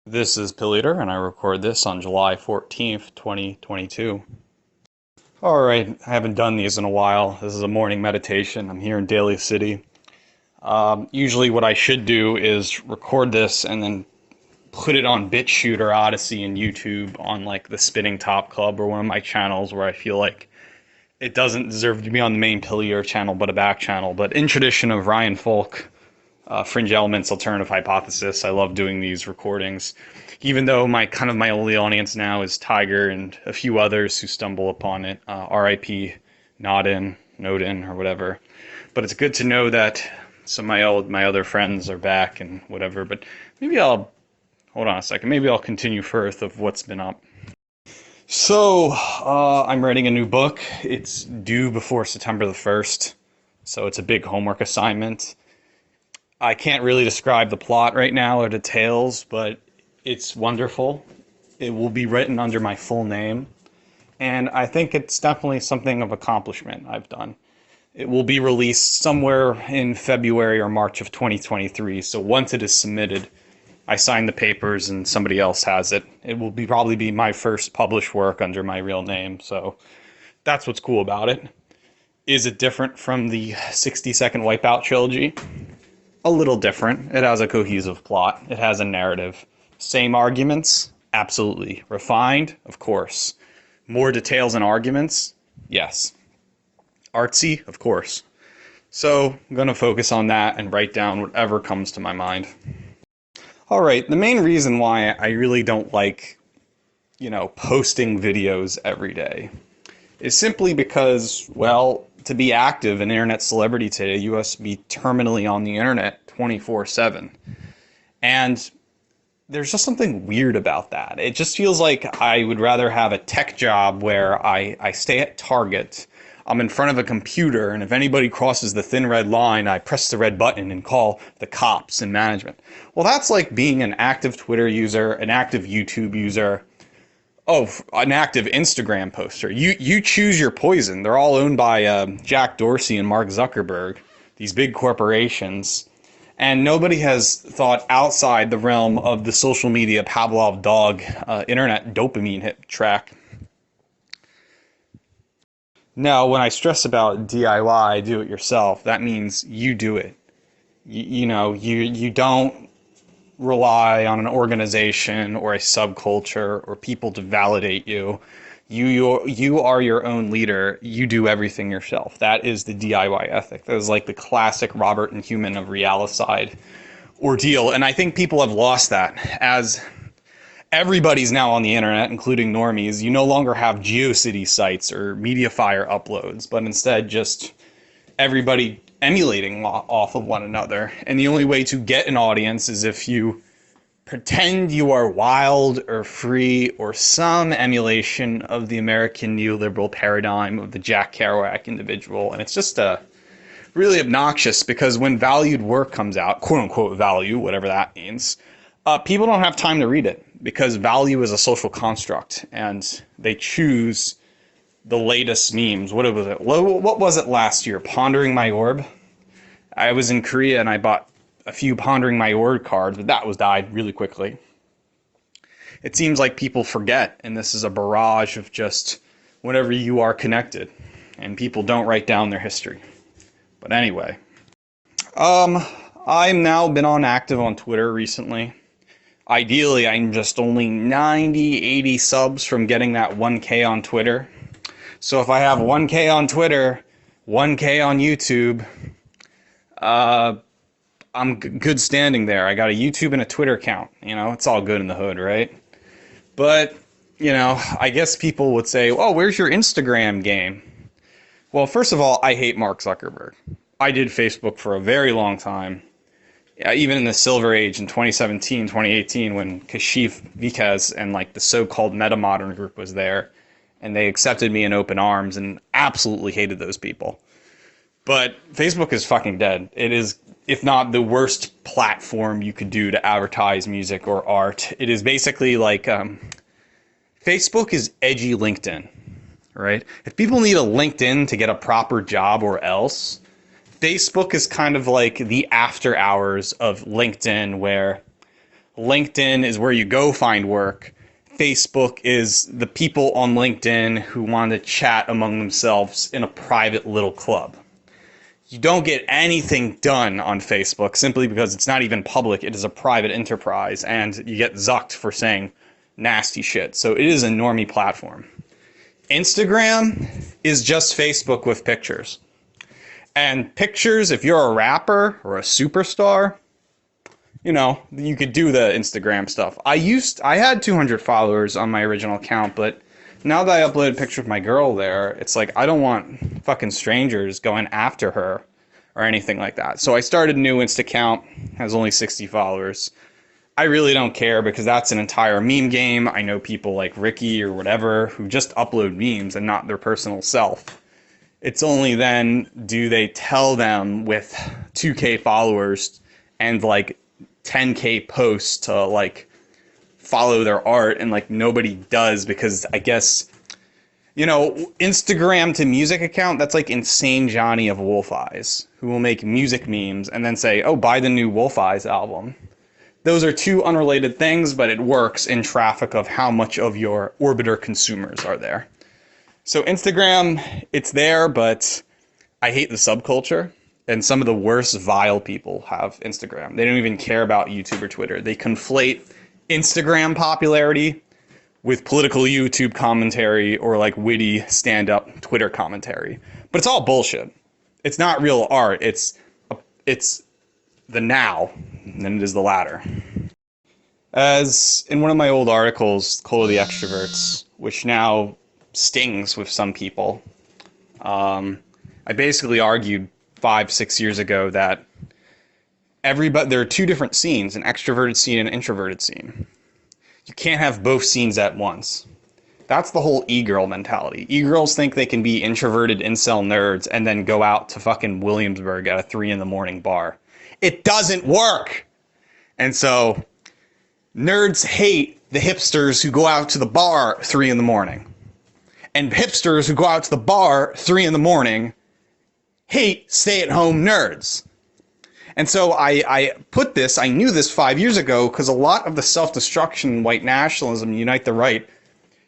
This is Pill Eater, and I record this on July 14th, 2022. Alright, I haven't done these in a while. This is a morning meditation. I'm here in Daly City. Usually what I should do is record this and then put it on BitChute or Odyssey and YouTube on like the Spinning Top Club or one of my channels where I feel like it doesn't deserve to be on the main Pill Eater channel but a back channel. But in tradition of Ryan Folk, Fringe Elements Alternative Hypothesis, I love doing these recordings, even though my only audience now is Tiger and a few others who stumble upon it. RIP Nodin, or whatever. But it's good to know that some of my other friends are back and whatever. But maybe I'll hold on a second. Maybe I'll continue first of what's been up. So I'm writing a new book. It's due before September the 1st, so it's a big homework assignment. I can't really describe the plot right now or details, but it's wonderful. It will be written under my full name, and I think it's definitely something of accomplishment I've done. It will be released somewhere in February or March of 2023, so once it is submitted, I sign the papers and somebody else has it. It will probably be my first published work under my real name, so that's what's cool about it. Is it different from the 60-second Wipeout trilogy? A little different. It has a cohesive plot. It has a narrative. Same arguments? Absolutely. Refined? Of course. More details and arguments? Yes. Artsy? Of course. So I'm going to focus on that and write down whatever comes to my mind. Alright, the main reason why I really don't like, posting videos every day is simply because, well, to be active, an internet celebrity today, you must be terminally on the internet 24/7. And there's just something weird about that. It just feels like I would rather have a tech job where I stay at Target, I'm in front of a computer, and if anybody crosses the thin red line, I press the red button and call the cops and management. Well, that's like being an active Twitter user, an active YouTube user, an active Instagram poster. You choose your poison. They're all owned by Jack Dorsey and Mark Zuckerberg, these big corporations. And nobody has thought outside the realm of the social media Pavlov dog internet dopamine hit track. Now, when I stress about DIY, do it yourself, that means you do it. You don't rely on an organization or a subculture or people to validate you. You are your own leader. You do everything yourself. That is the DIY ethic. That is like the classic Robert and Human of Realicide ordeal. And I think people have lost that. As everybody's now on the internet, including normies, you no longer have GeoCity sites or MediaFire uploads, but instead just everybody emulating off of one another. And the only way to get an audience is if you pretend you are wild or free or some emulation of the American neoliberal paradigm of the Jack Kerouac individual. And it's just really obnoxious because when valued work comes out, quote unquote value, whatever that means, people don't have time to read it because value is a social construct and they choose the latest memes. What was it last year? Pondering My Orb? I was in Korea and I bought a few Pondering My Orb cards, but that died really quickly. It seems like people forget, and this is a barrage of just whenever you are connected, and people don't write down their history. But anyway, I've now been active on Twitter recently. Ideally, I'm just only 90, 80 subs from getting that 1K on Twitter. So if I have 1K on Twitter, 1K on YouTube, I'm good standing there. I got a YouTube and a Twitter account. It's all good in the hood, right? But, I guess people would say, oh, where's your Instagram game? Well, first of all, I hate Mark Zuckerberg. I did Facebook for a very long time. Even in the Silver Age in 2017, 2018, when Kashif Vikaz and the so-called Metamodern group was there, and they accepted me in open arms and absolutely hated those people. But Facebook is fucking dead. It is, if not the worst platform you could do to advertise music or art. It is basically Facebook is edgy LinkedIn, right? If people need a LinkedIn to get a proper job or else, Facebook is kind of like the after hours of LinkedIn where LinkedIn is where you go find work. Facebook is the people on LinkedIn who want to chat among themselves in a private little club. You don't get anything done on Facebook simply because it's not even public. It is a private enterprise, and you get zucked for saying nasty shit. So it is a normie platform. Instagram is just Facebook with pictures. And pictures, if you're a rapper or a superstar, you know, you could do the Instagram stuff. I had 200 followers on my original account, but now that I uploaded a picture of my girl there, it's like I don't want fucking strangers going after her or anything like that. So I started a new Insta account, has only 60 followers. I really don't care because that's an entire meme game. I know people like Ricky or whatever who just upload memes and not their personal self. It's only then do they tell them with 2K followers and like 10K posts to like follow their art, and like nobody does because I guess, you know, Instagram to music account, that's like Insane Johnny of Wolf Eyes, who will make music memes and then say, oh, buy the new Wolf Eyes album. Those are two unrelated things, but it works in traffic of how much of your orbiter consumers are there. So Instagram, it's there, but I hate the subculture. And some of the worst vile people have Instagram. They don't even care about YouTube or Twitter. They conflate Instagram popularity with political YouTube commentary or like witty stand-up Twitter commentary. But it's all bullshit. It's not real art. It's the now than it is the latter. As in one of my old articles, Cult of the Extroverts, which now stings with some people, I basically argued 5-6 years ago that there are two different scenes, an extroverted scene and an introverted scene. You can't have both scenes at once. That's the whole e-girl mentality. E-girls think they can be introverted incel nerds and then go out to fucking Williamsburg at a 3 a.m. bar. It doesn't work! And so, nerds hate the hipsters who go out to the bar 3 a.m. And hipsters who go out to the bar 3 a.m. hate stay-at-home nerds. And so I put this, I knew this 5 years ago, because a lot of the self-destruction in white nationalism, Unite the Right,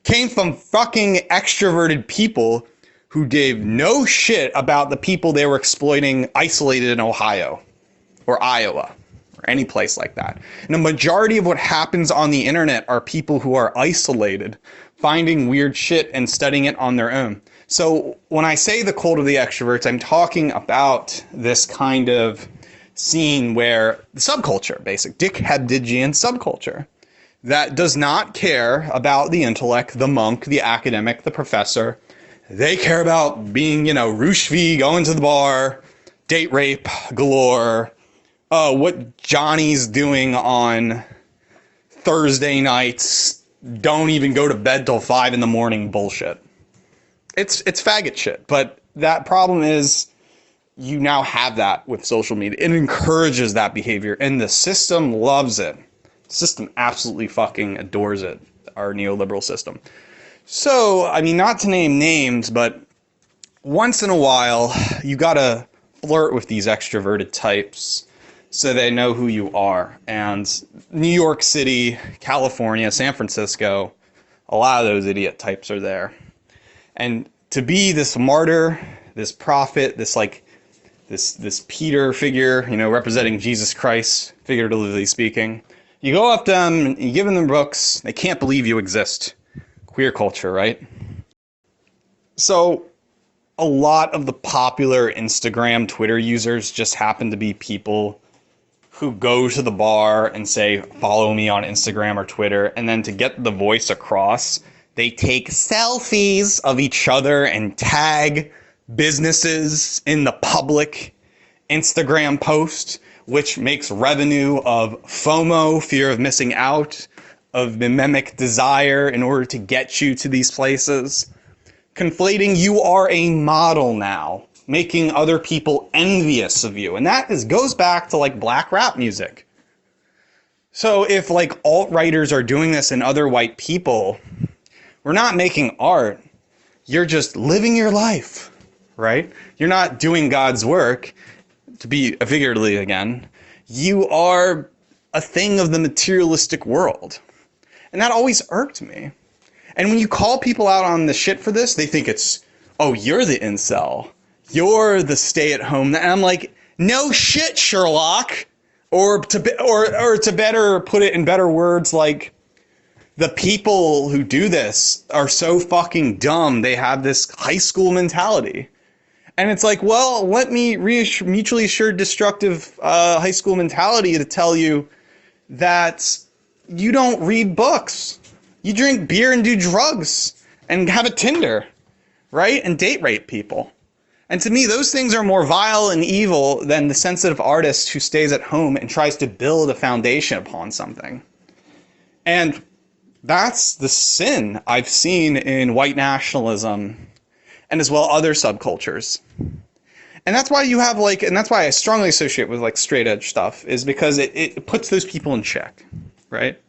came from fucking extroverted people who gave no shit about the people they were exploiting isolated in Ohio or Iowa or any place like that. And the majority of what happens on the internet are people who are isolated, finding weird shit and studying it on their own. So when I say the cult of the extroverts, I'm talking about this kind of scene where the subculture, basic dickheadigian subculture, that does not care about the intellect, the monk, the academic, the professor. They care about being, you know, Rushvi, going to the bar, date rape galore, what Johnny's doing on Thursday nights, don't even go to bed till 5 a.m. bullshit. It's faggot shit, but that problem is you now have that with social media. It encourages that behavior, and the system loves it. The system absolutely fucking adores it, our neoliberal system. So, I mean, not to name names, but once in a while, you gotta flirt with these extroverted types so they know who you are. And New York City, California, San Francisco, a lot of those idiot types are there. And to be this martyr, this prophet, this Peter figure, you know, representing Jesus Christ, figuratively speaking, you go up to them and you give them books, they can't believe you exist. Queer culture, right? So a lot of the popular Instagram, Twitter users just happen to be people who go to the bar and say, follow me on Instagram or Twitter, and then to get the voice across, they take selfies of each other and tag businesses in the public Instagram post, which makes revenue of FOMO, fear of missing out, of mimemic desire in order to get you to these places. Conflating you are a model now, making other people envious of you. And that goes back to like black rap music. So if like alt-writers are doing this and other white people, we're not making art. You're just living your life, right? You're not doing God's work, to be figuratively again. You are a thing of the materialistic world. And that always irked me. And when you call people out on the shit for this, they think it's, oh, you're the incel. You're the stay-at-home. And I'm like, no shit, Sherlock. Or to better put it in better words, like, the people who do this are so fucking dumb. They have this high school mentality. And it's like, well, let me mutually assured destructive high school mentality to tell you that you don't read books. You drink beer and do drugs and have a Tinder, right? And date rape people. And to me, those things are more vile and evil than the sensitive artist who stays at home and tries to build a foundation upon something. And that's the sin I've seen in white nationalism and as well other subcultures. And that's why you have and that's why I strongly associate with straight edge stuff, is because it puts those people in check, right?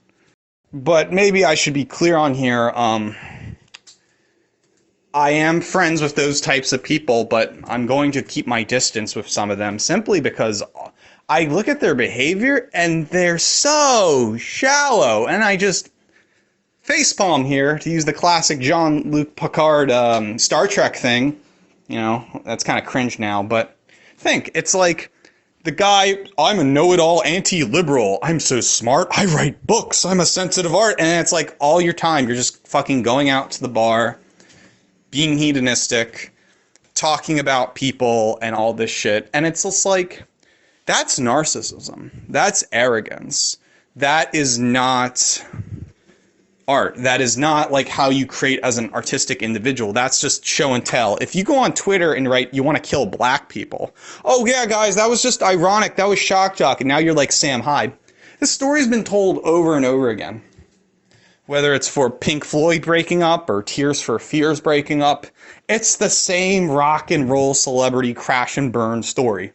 But maybe I should be clear on here. I am friends with those types of people, but I'm going to keep my distance with some of them simply because I look at their behavior and they're so shallow. And I just facepalm here, to use the classic Jean-Luc Picard Star Trek thing. You know, that's kind of cringe now, but think, it's like the guy, I'm a know-it-all anti-liberal. I'm so smart. I write books. I'm a sensitive art. And it's like all your time, you're just fucking going out to the bar, being hedonistic, talking about people and all this shit. And it's just like, that's narcissism. That's arrogance. That is not art. That is not like how you create as an artistic individual. That's just show and tell. If you go on Twitter and write, you want to kill black people. Oh yeah, guys, that was just ironic. That was shock jock. And now you're like Sam Hyde. This story's been told over and over again. Whether it's for Pink Floyd breaking up or Tears for Fears breaking up, it's the same rock and roll celebrity crash and burn story.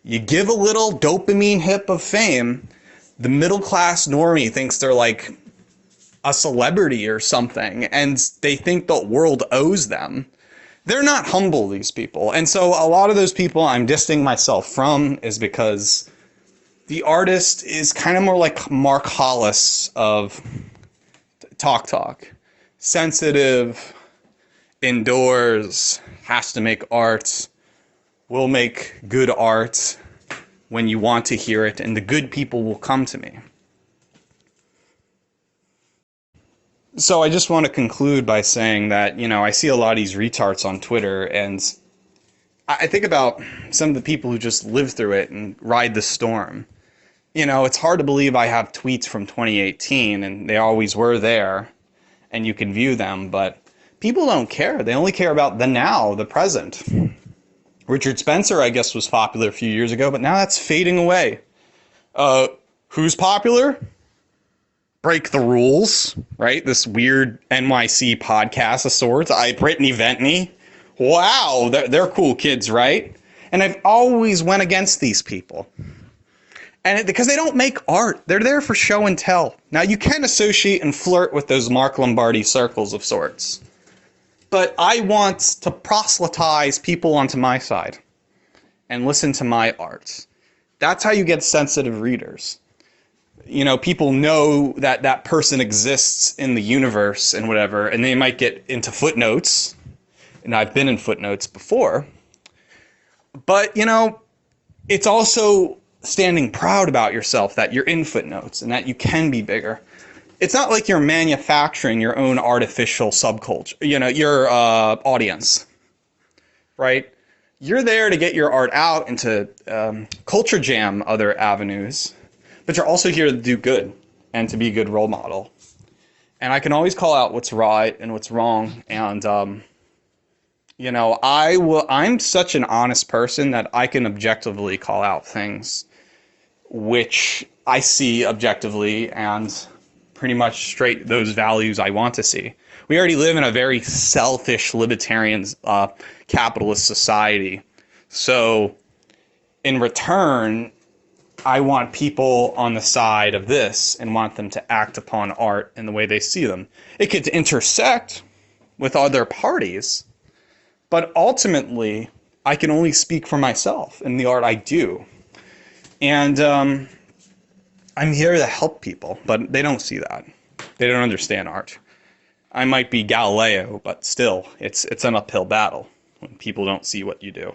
You give a little dopamine hit of fame, the middle class normie thinks they're like a celebrity or something, and they think the world owes them. They're not humble, these people. And so a lot of those people I'm distancing myself from is because the artist is kind of more like Mark Hollis of Talk. Sensitive, indoors, has to make art, will make good art when you want to hear it, and the good people will come to me. So I just want to conclude by saying that, you know, I see a lot of these retards on Twitter, and I think about some of the people who just live through it and ride the storm. You know, it's hard to believe I have tweets from 2018, and they always were there, and you can view them, but people don't care. They only care about the now, the present. Richard Spencer, I guess, was popular a few years ago, but now that's fading away. Who's popular? Break the Rules, right? This weird NYC podcast of sorts. Brittany Ventney. Wow, they're cool kids, right? And I've always went against these people. And because they don't make art. They're there for show and tell. Now, you can associate and flirt with those Mark Lombardi circles of sorts. But I want to proselytize people onto my side and listen to my art. That's how you get sensitive readers. You know, people know that that person exists in the universe and whatever, and they might get into footnotes. And I've been in footnotes before. But, you know, it's also standing proud about yourself that you're in footnotes and that you can be bigger. It's not like you're manufacturing your own artificial subculture, you know, your audience, right? You're there to get your art out into culture jam other avenues, but you're also here to do good and to be a good role model. And I can always call out what's right and what's wrong. And, you know, I'm such an honest person that I can objectively call out things which I see objectively and pretty much straight those values I want to see. We already live in a very selfish, libertarian, capitalist society. So in return, I want people on the side of this and want them to act upon art in the way they see them. It could intersect with other parties, but ultimately, I can only speak for myself in the art I do. And I'm here to help people, but they don't see that. They don't understand art. I might be Galileo, but still, it's an uphill battle when people don't see what you do.